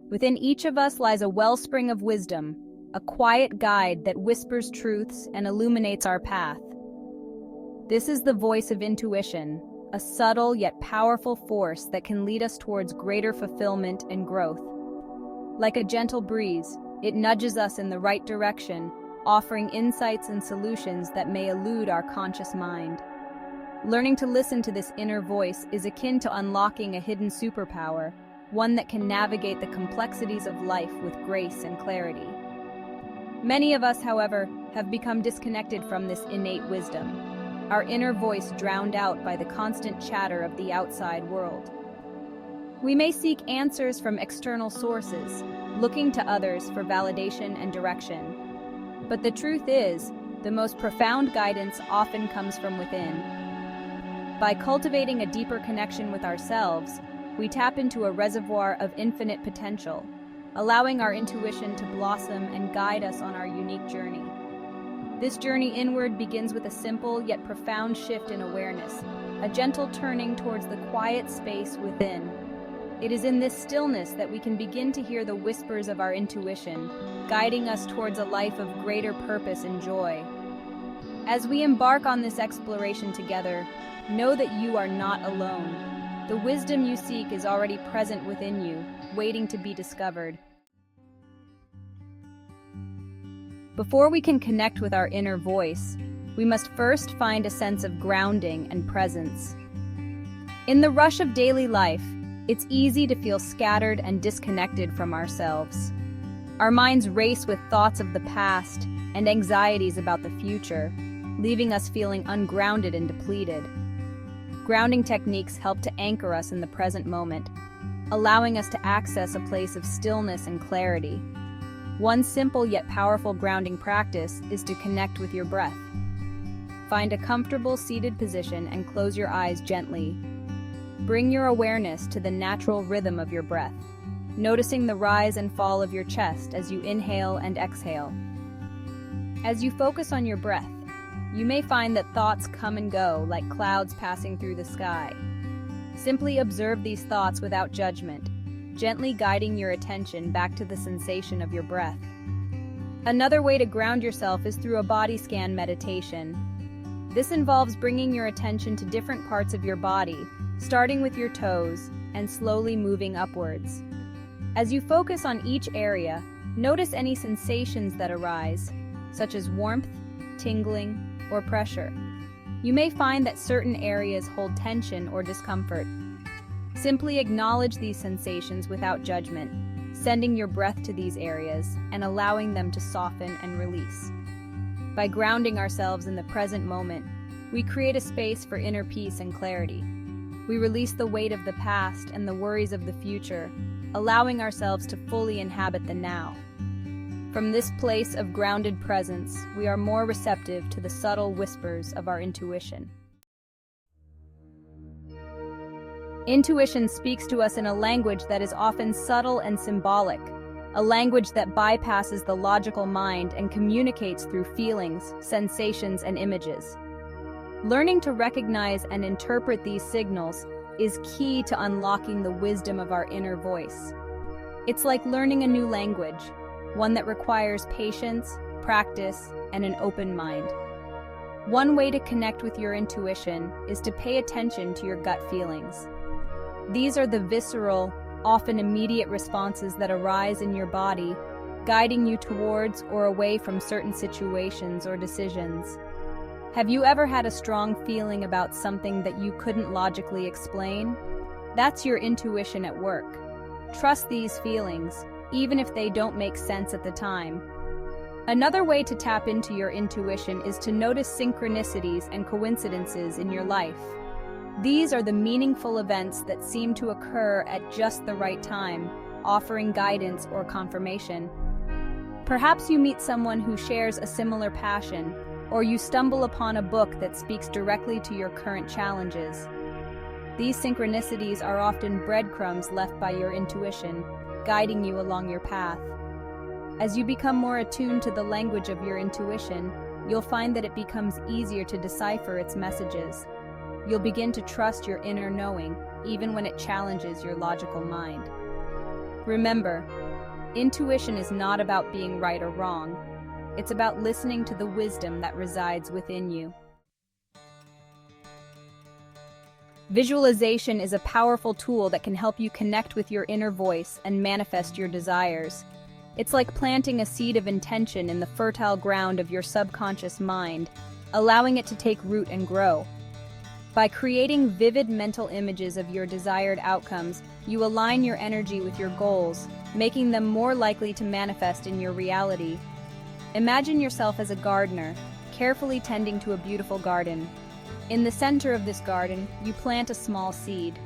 Within each of us lies a wellspring of wisdom, a quiet guide that whispers truths and illuminates our path. This is the voice of intuition, a subtle yet powerful force that can lead us towards greater fulfillment and growth. Like a gentle breeze, it nudges us in the right direction, offering insights and solutions that may elude our conscious mind. Learning to listen to this inner voice is akin to unlocking a hidden superpower, one that can navigate the complexities of life with grace and clarity. Many of us, however, have become disconnected from this innate wisdom, our inner voice drowned out by the constant chatter of the outside world. We may seek answers from external sources, looking to others for validation and direction. But the truth is, the most profound guidance often comes from within. By cultivating a deeper connection with ourselves, we tap into a reservoir of infinite potential, allowing our intuition to blossom and guide us on our unique journey. This journey inward begins with a simple yet profound shift in awareness, a gentle turning towards the quiet space within. It is in this stillness that we can begin to hear the whispers of our intuition, guiding us towards a life of greater purpose and joy. As we embark on this exploration together, know that you are not alone. The wisdom you seek is already present within you, waiting to be discovered. Before we can connect with our inner voice, we must first find a sense of grounding and presence. In the rush of daily life, it's easy to feel scattered and disconnected from ourselves. Our minds race with thoughts of the past and anxieties about the future, leaving us feeling ungrounded and depleted. Grounding techniques help to anchor us in the present moment, allowing us to access a place of stillness and clarity. One simple yet powerful grounding practice is to connect with your breath. Find a comfortable seated position and close your eyes gently. Bring your awareness to the natural rhythm of your breath, noticing the rise and fall of your chest as you inhale and exhale. As you focus on your breath, you may find that thoughts come and go like clouds passing through the sky. Simply observe these thoughts without judgment, gently guiding your attention back to the sensation of your breath. Another way to ground yourself is through a body scan meditation. This involves bringing your attention to different parts of your body, starting with your toes and slowly moving upwards. As you focus on each area, notice any sensations that arise, such as warmth, tingling, or pressure. You may find that certain areas hold tension or discomfort. Simply acknowledge these sensations without judgment, sending your breath to these areas and allowing them to soften and release. By grounding ourselves in the present moment, we create a space for inner peace and clarity. We release the weight of the past and the worries of the future, allowing ourselves to fully inhabit the now. From this place of grounded presence, we are more receptive to the subtle whispers of our intuition. Intuition speaks to us in a language that is often subtle and symbolic, a language that bypasses the logical mind and communicates through feelings, sensations, and images. Learning to recognize and interpret these signals is key to unlocking the wisdom of our inner voice. It's like learning a new language, one that requires patience, practice, and an open mind. One way to connect with your intuition is to pay attention to your gut feelings. These are the visceral, often immediate responses that arise in your body, guiding you towards or away from certain situations or decisions. Have you ever had a strong feeling about something that you couldn't logically explain? That's your intuition at work. Trust these feelings, even if they don't make sense at the time. Another way to tap into your intuition is to notice synchronicities and coincidences in your life. These are the meaningful events that seem to occur at just the right time, offering guidance or confirmation. Perhaps you meet someone who shares a similar passion, or you stumble upon a book that speaks directly to your current challenges. These synchronicities are often breadcrumbs left by your intuition, guiding you along your path. As you become more attuned to the language of your intuition, you'll find that it becomes easier to decipher its messages. You'll begin to trust your inner knowing, even when it challenges your logical mind. Remember, intuition is not about being right or wrong. It's about listening to the wisdom that resides within you. Visualization is a powerful tool that can help you connect with your inner voice and manifest your desires. It's like planting a seed of intention in the fertile ground of your subconscious mind, allowing it to take root and grow. By creating vivid mental images of your desired outcomes, you align your energy with your goals, making them more likely to manifest in your reality. Imagine yourself as a gardener, carefully tending to a beautiful garden. In the center of this garden, you plant a small seed.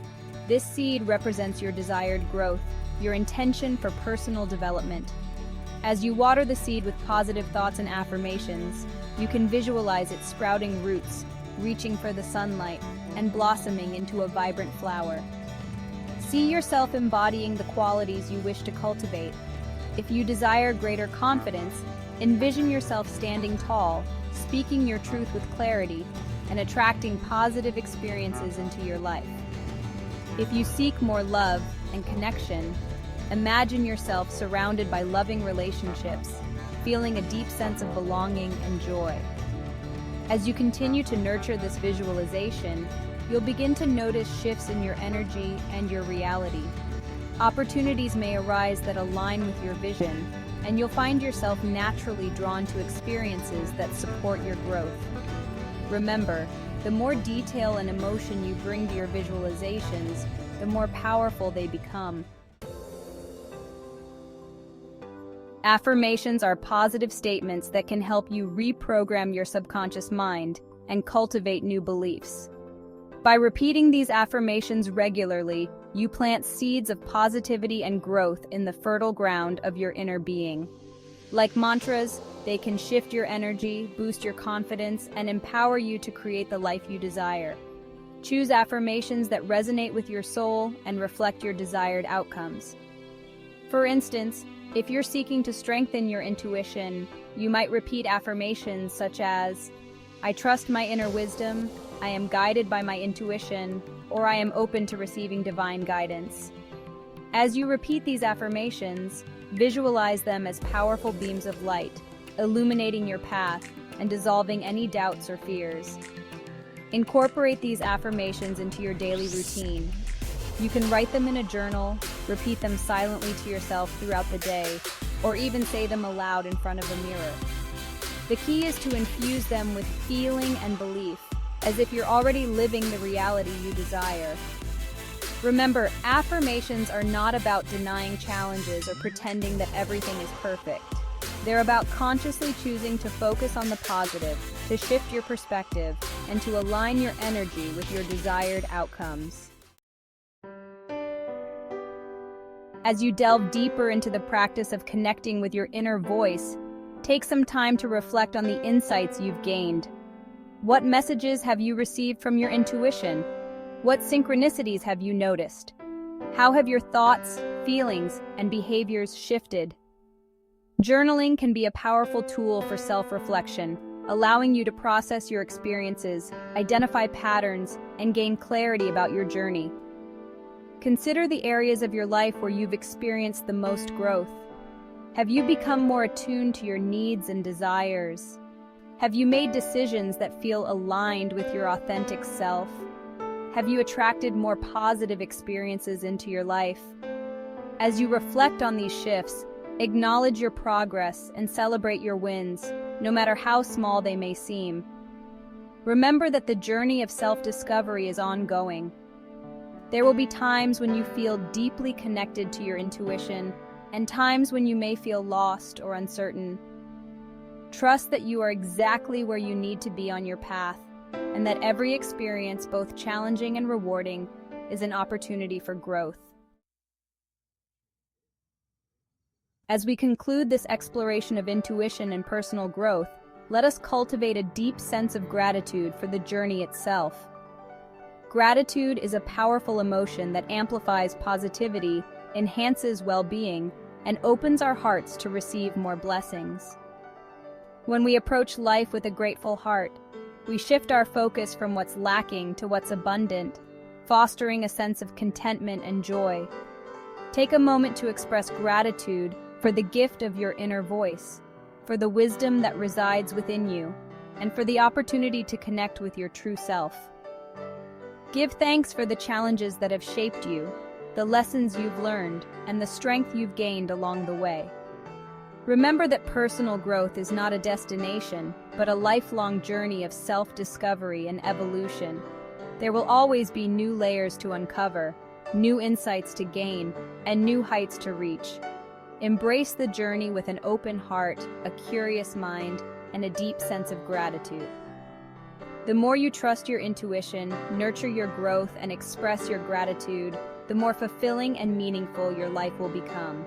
This seed represents your desired growth, your intention for personal development. As you water the seed with positive thoughts and affirmations, you can visualize its sprouting roots, reaching for the sunlight, and blossoming into a vibrant flower. See yourself embodying the qualities you wish to cultivate. If you desire greater confidence, envision yourself standing tall, speaking your truth with clarity, and attracting positive experiences into your life. If you seek more love and connection, imagine yourself surrounded by loving relationships, feeling a deep sense of belonging and joy. As you continue to nurture this visualization, you'll begin to notice shifts in your energy and your reality. Opportunities may arise that align with your vision, and you'll find yourself naturally drawn to experiences that support your growth. Remember, the more detail and emotion you bring to your visualizations, the more powerful they become. Affirmations are positive statements that can help you reprogram your subconscious mind and cultivate new beliefs. By repeating these affirmations regularly, you plant seeds of positivity and growth in the fertile ground of your inner being. Like mantras, they can shift your energy, boost your confidence, and empower you to create the life you desire. Choose affirmations that resonate with your soul and reflect your desired outcomes. For instance, if you're seeking to strengthen your intuition, you might repeat affirmations such as, "I trust my inner wisdom," "I am guided by my intuition," or "I am open to receiving divine guidance." As you repeat these affirmations, visualize them as powerful beams of light, illuminating your path and dissolving any doubts or fears. Incorporate these affirmations into your daily routine. You can write them in a journal, repeat them silently to yourself throughout the day, or even say them aloud in front of a mirror. The key is to infuse them with feeling and belief, as if you're already living the reality you desire. Remember, affirmations are not about denying challenges or pretending that everything is perfect. They're about consciously choosing to focus on the positive, to shift your perspective, and to align your energy with your desired outcomes. As you delve deeper into the practice of connecting with your inner voice, take some time to reflect on the insights you've gained. What messages have you received from your intuition? What synchronicities have you noticed? How have your thoughts, feelings, and behaviors shifted? Journaling can be a powerful tool for self-reflection, allowing you to process your experiences, identify patterns, and gain clarity about your journey. Consider the areas of your life where you've experienced the most growth. Have you become more attuned to your needs and desires? Have you made decisions that feel aligned with your authentic self? Have you attracted more positive experiences into your life? As you reflect on these shifts, acknowledge your progress and celebrate your wins, no matter how small they may seem. Remember that the journey of self-discovery is ongoing. There will be times when you feel deeply connected to your intuition, and times when you may feel lost or uncertain. Trust that you are exactly where you need to be on your path, and that every experience, both challenging and rewarding, is an opportunity for growth. As we conclude this exploration of intuition and personal growth, let us cultivate a deep sense of gratitude for the journey itself. Gratitude is a powerful emotion that amplifies positivity, enhances well-being, and opens our hearts to receive more blessings. When we approach life with a grateful heart, we shift our focus from what's lacking to what's abundant, fostering a sense of contentment and joy. Take a moment to express gratitude for the gift of your inner voice, for the wisdom that resides within you, and for the opportunity to connect with your true self. Give thanks for the challenges that have shaped you, the lessons you've learned, and the strength you've gained along the way. Remember that personal growth is not a destination, but a lifelong journey of self-discovery and evolution. There will always be new layers to uncover, new insights to gain, and new heights to reach. Embrace the journey with an open heart, a curious mind, and a deep sense of gratitude. The more you trust your intuition, nurture your growth, and express your gratitude, the more fulfilling and meaningful your life will become.